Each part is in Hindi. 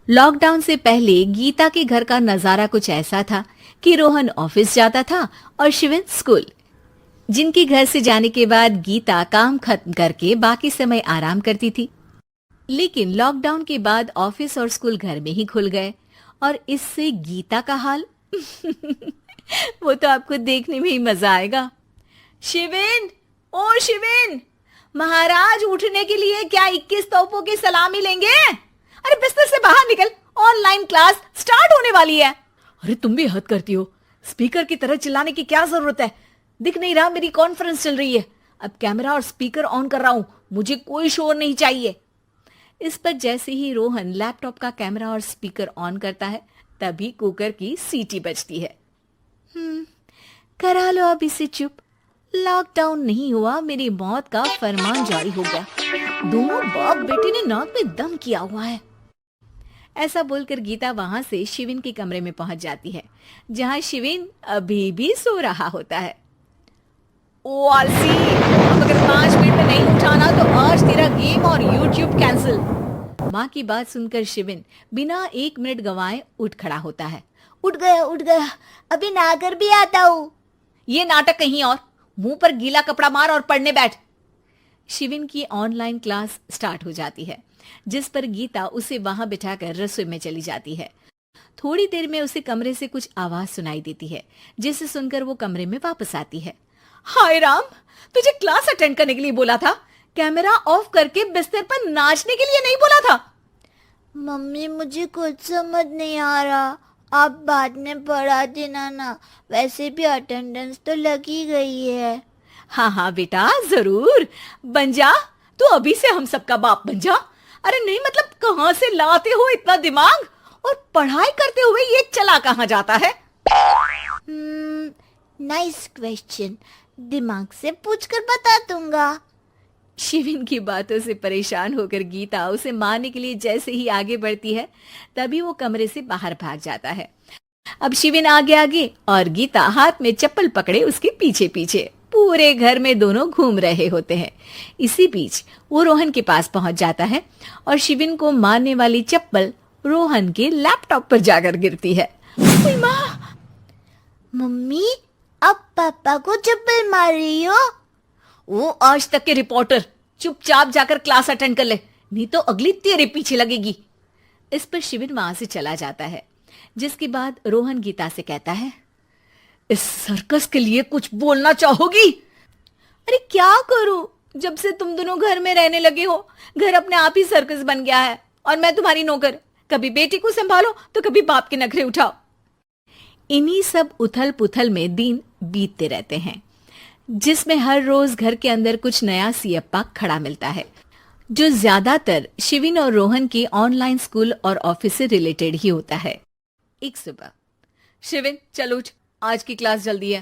लॉकडाउन से पहले गीता के घर का नजारा कुछ ऐसा था कि रोहन ऑफिस जाता था और शिविन स्कूल। जिनके घर से जाने के बाद गीता काम खत्म करके बाकी समय आराम करती थी। लेकिन लॉकडाउन के बाद ऑफिस और स्कूल घर में ही खुल गए और इससे गीता का हाल वो तो आपको देखने में ही मजा आएगा। शिविन, ओ शिविन, महाराज उठने के लिए क्या 21 तोपों की सलामी लेंगे? अरे बिस्तर से बाहर निकल, ऑनलाइन क्लास स्टार्ट होने वाली है। अरे तुम भी हद करती हो, स्पीकर की तरह चिल्लाने की क्या जरूरत है? दिख नहीं रहा मेरी कॉन्फ्रेंस चल रही है। अब कैमरा और स्पीकर ऑन कर रहा हूं, मुझे कोई शोर नहीं चाहिए। इस पर जैसे ही रोहन लैपटॉप का कैमरा और स्पीकर ऑन करता है तभी कुकर की सीटी बजती है। करा लो अब इसे चुप। लॉकडाउन नहीं हुआ, मेरी मौत का फरमान जारी हो गया। दोनों बाप बेटे ने नाक में दम किया हुआ है। ऐसा बोलकर गीता वहां से शिविन के कमरे में पहुंच जाती है, जहां शिविन अभी भी सो रहा होता है। ओ आलसी, अब अगर 5 मिनट में नहीं उठाना तो आज तेरा गेम और यूट्यूब कैंसिल। माँ की बात सुनकर शिविन बिना 1 मिनट गंवाए उठ खड़ा होता है। उठ गया, अभी नहाकर भी आता हूँ। ये नाटक कहीं और, मुंह पर गीला कपड़ा मार और पढ़ने बैठ। शिविन की ऑनलाइन क्लास स्टार्ट हो जाती है, जिस पर गीता उसे वहां बिठाकर रसोई में चली जाती है। थोड़ी देर में उसे कमरे से कुछ आवाज सुनाई देती है, जिसे सुनकर वो कमरे में वापस आती है। हाय राम, तुझे क्लास अटेंड करने के लिए बोला था, कैमरा ऑफ करके बिस्तर पर नाचने के लिए नहीं बोला था। मम्मी मुझे कुछ समझ नहीं आ रहा, आप बाद में पढ़ा देना ना, वैसे भी अटेंडेंस तो लगी गई है। हाँ बेटा, जरूर बन जा, तू अभी से हम सबका बाप बन जा। अरे नहीं मतलब कहाँ से लाते हो इतना दिमाग, और पढ़ाई करते हुए ये चला कहाँ जाता है? नाइस क्वेश्चन, दिमाग से पूछकर बता दूंगा। शिविन की बातों से परेशान होकर गीता उसे मारने के लिए जैसे ही आगे बढ़ती है तभी वो कमरे से बाहर भाग जाता है। अब शिविन आगे और गीता हाथ में चप्पल पकड़े उसके पीछे पीछे पूरे घर में दोनों घूम रहे होते हैं। इसी बीच वो रोहन के पास पहुंच जाता है और शिविन को मारने वाली चप्पल रोहन के लैपटॉप पर जाकर गिरती है। माँ! मम्मी, अब पापा को चप्पल मार रही हो? वो आज तक के रिपोर्टर, चुपचाप जाकर क्लास अटेंड कर ले, नहीं तो अगली तेरे पीछे लगेगी। इस पर शिविन वहां से चला जाता है, जिसके बाद रोहन गीता से कहता है, इस सर्कस के लिए कुछ बोलना चाहोगी? अरे क्या करूं, जब से तुम दोनों घर में रहने लगे हो, घर अपने आप ही सर्कस बन गया है और मैं तुम्हारी नौकर। कभी बेटी को संभालो तो कभी बाप के नखरे उठाओ। इन्हीं सब उथल पुथल में दिन बीतते रहते हैं, जिसमें हर रोज घर के अंदर कुछ नया सियप्पा खड़ा मिलता है, जो ज्यादातर शिविन और रोहन के ऑनलाइन स्कूल और ऑफिस से रिलेटेड ही होता है। एक सुबह, शिविन चल उठ, आज की क्लास जल्दी है।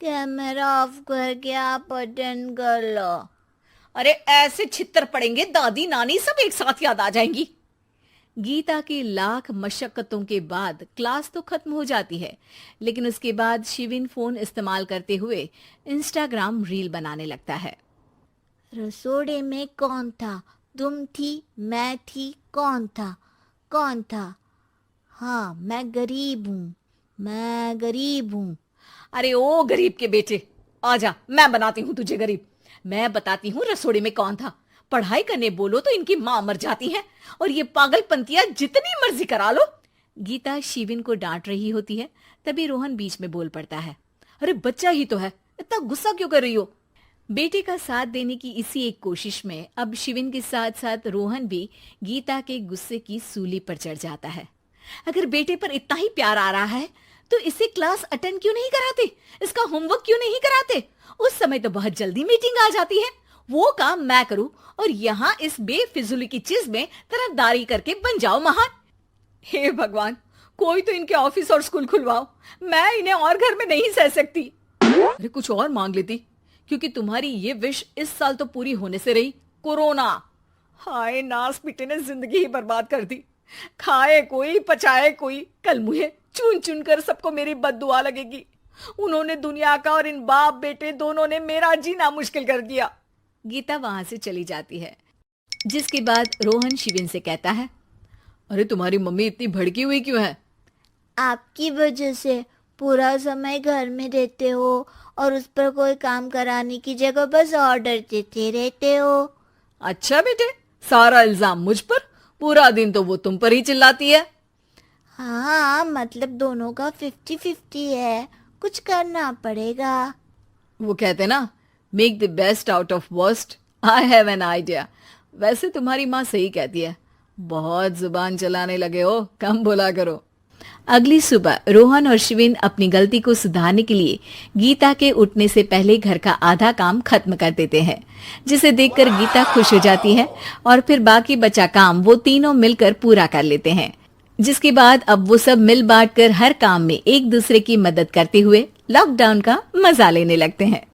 कैमरा ऑफ करके आप अटेंड कर लो। अरे ऐसे छित्तर पड़ेंगे, दादी नानी सब एक साथ याद आ जाएंगी। गीता की लाख मशक्कतों के बाद क्लास तो खत्म हो जाती है, लेकिन उसके बाद शिविन फोन इस्तेमाल करते हुए इंस्टाग्राम रील बनाने लगता है। रसोड़े में कौन था? तुम थी, मैं थी, कौन था? कौन था? हाँ, मैं गरीब हूँ। अरे ओ गरीब के बेटे, आजा, मैं बनाती हूँ तुझे गरीब। मैं बताती हूँ रसोड़े में कौन था। पढ़ाई करने बोलो तो इनकी माँ मर जाती है, और ये पागलपंतियां जितनी मर्जी करा लो। गीता शिविन को डांट रही होती है, तभी रोहन बीच में बोल पड़ता है। अरे बच्चा ही तो है, इतना गुस्सा क्यों कर रही हो? बेटे का साथ देने की इसी एक कोशिश में अब शिविन के साथ साथ रोहन भी गीता के गुस्से की सूली पर चढ़ जाता है। अगर बेटे पर इतना ही प्यार आ रहा है तो इसे क्लास अटेंड क्यों नहीं कराते, इसका होमवर्क क्यों नहीं कराते? उस समय तो बहुत जल्दी मीटिंग आ जाती है, वो काम मैं करूं और यहाँ इस बेफिजुली की चीज में तरफदारी करके बन जाओ महान। हे भगवान, कोई तो इनके ऑफिस और स्कूल खुलवाओ, मैं इन्हें और घर में नहीं सह सकती। अरे कुछ और मांग लेती, क्योंकि तुम्हारी ये विश इस साल तो पूरी होने से रही, कोरोना। हाय नास पिटे ने जिंदगी ही बर्बाद कर दी। खाए कोई पचाए कोई, कल मुझे चुन चुन कर सबको मेरी बद्दुआ लगेगी। उन्होंने दुनिया का और इन बाप बेटे दोनों ने मेरा जीना मुश्किल कर दिया। गीता वहां से चली जाती है, जिसके बाद रोहन शिविन से कहता है, अरे तुम्हारी मम्मी इतनी भड़की हुई क्यों है? आपकी वजह से पूरा समय घर में रहते हो और उस पर कोई काम कराने की जगह बस ऑर्डर देते रहते हो। अच्छा बेटे, सारा इल्जाम मुझ पर? पूरा दिन तो वो तुम पर ही चिल्लाती है। हाँ, मतलब दोनों का 50-50 है, कुछ करना पड़ेगा। वो कहते ना, make the best out of worst. I have an idea. वैसे तुम्हारी माँ सही कहती है, बहुत जुबान चलाने लगे हो, कम बोला करो। अगली सुबह रोहन और शिविन अपनी गलती को सुधारने के लिए गीता के उठने से पहले घर का आधा काम खत्म कर देते हैं, जिसे देखकर गीता खुश हो जाती है और फिर बाकी बचा काम वो तीनों मिलकर पूरा कर लेते हैं। जिसके बाद अब वो सब मिल बांट कर हर काम में एक दूसरे की मदद करते हुए लॉकडाउन का मजा लेने लगते हैं।